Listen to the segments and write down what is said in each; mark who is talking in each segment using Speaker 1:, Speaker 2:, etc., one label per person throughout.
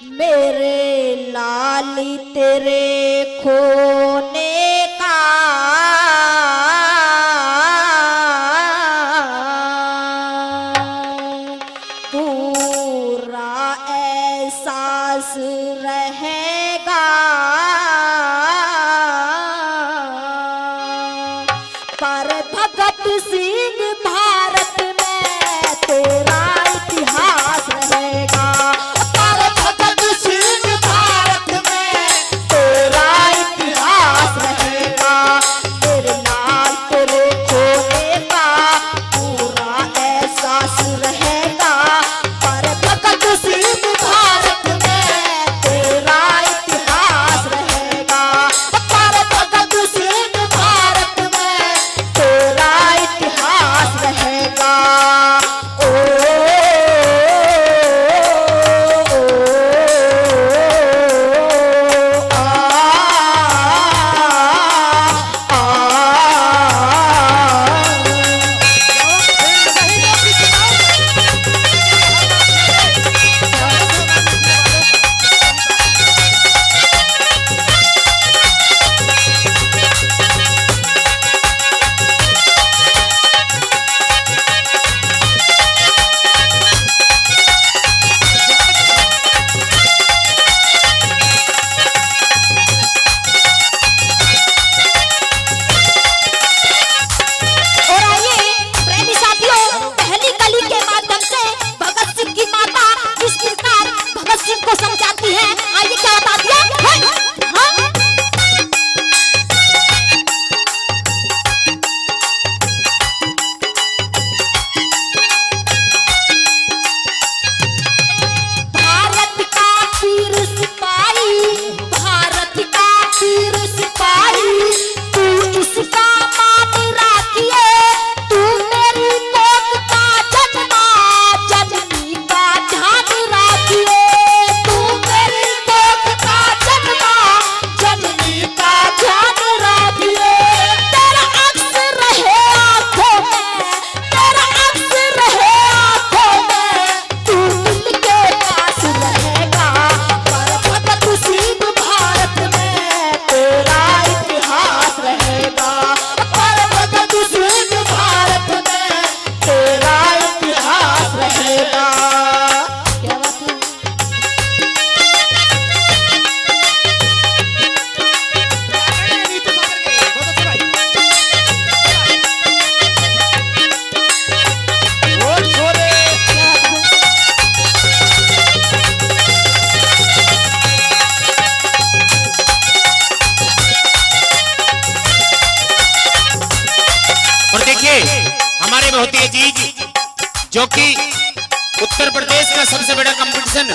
Speaker 1: मेरे लाली तेरे खोने का पूरा एहसास रहेगा, पर भगत सिंह भारत में तेरा इतिहास रहेगा।
Speaker 2: हमारे बहुत ही अजीज जो कि उत्तर प्रदेश का सबसे बड़ा कंपटीशन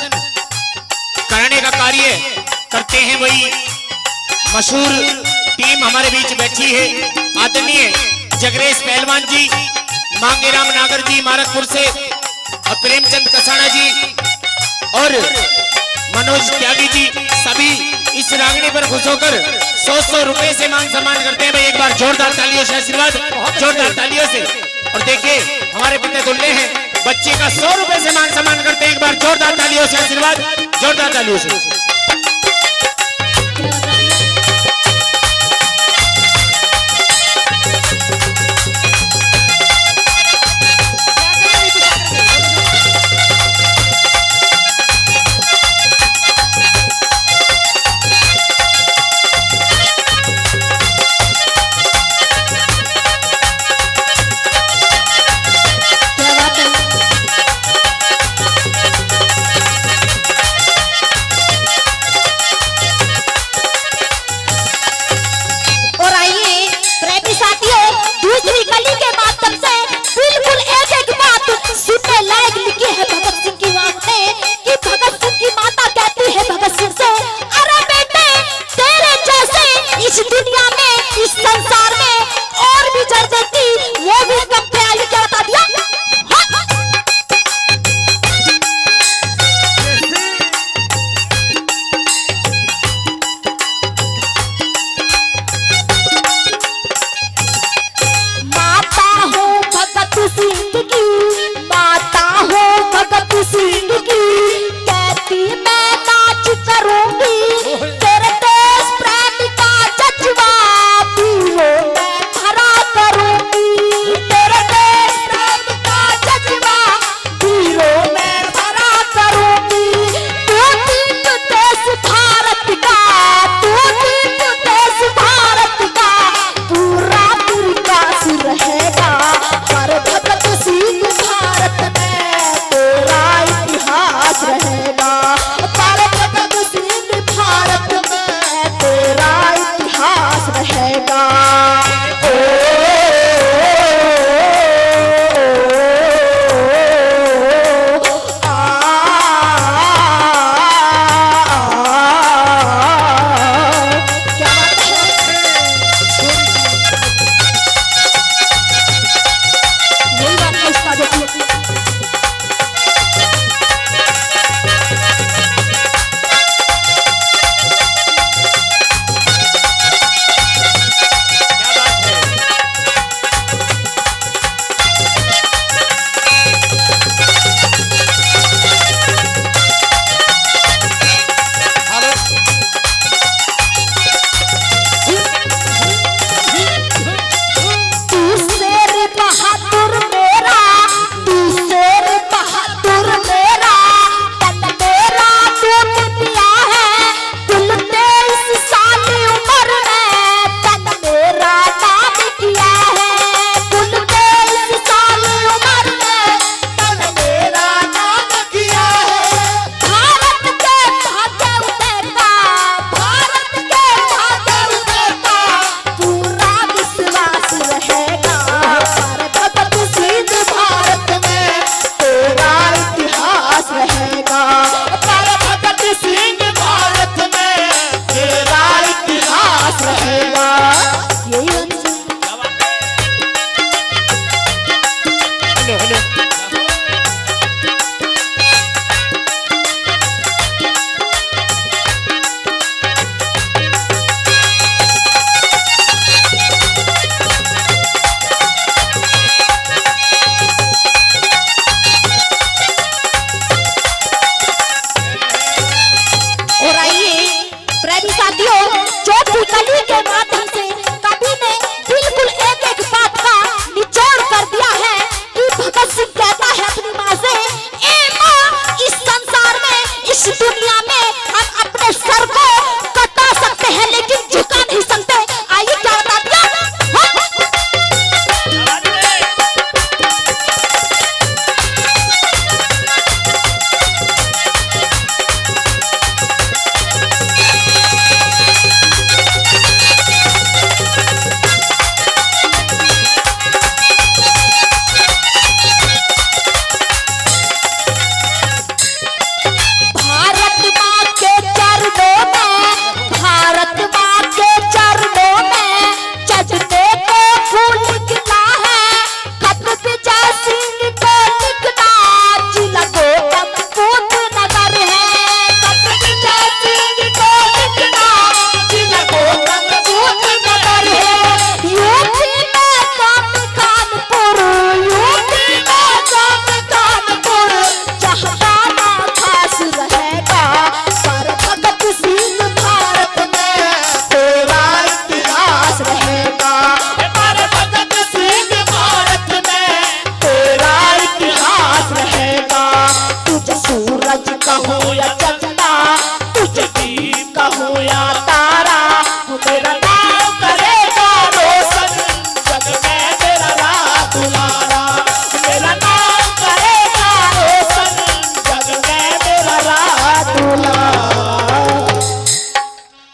Speaker 2: कराने का कार्य करते हैं, वही मशहूर टीम हमारे बीच बैठी है। आदरणीय जगरेश पहलवान जी, मांगेराम नागर जी मारकपुर से, और प्रेमचंद कसाना जी और मनोज त्यागी जी, सभी इस रांगने पर खुश होकर 100 रुपए से मान सम्मान करते हैं। भाई एक बार जोरदार तालियों से आशीर्वाद, जोरदार तालियों से। और देखिए हमारे पिता दुल्ले हैं, बच्चे का 100 रुपए से मान सम्मान करते हैं। एक बार जोरदार तालियों से आशीर्वाद, जोरदार तालियों से।
Speaker 1: अपनी कली के माध्यम से कवि ने बिल्कुल एक एक बात का निचोड़ कर दिया है कि भगत सिंह कहता है अपनी माँ से, ए माँ, इस संसार में, इस दुनिया में हम अपने सर को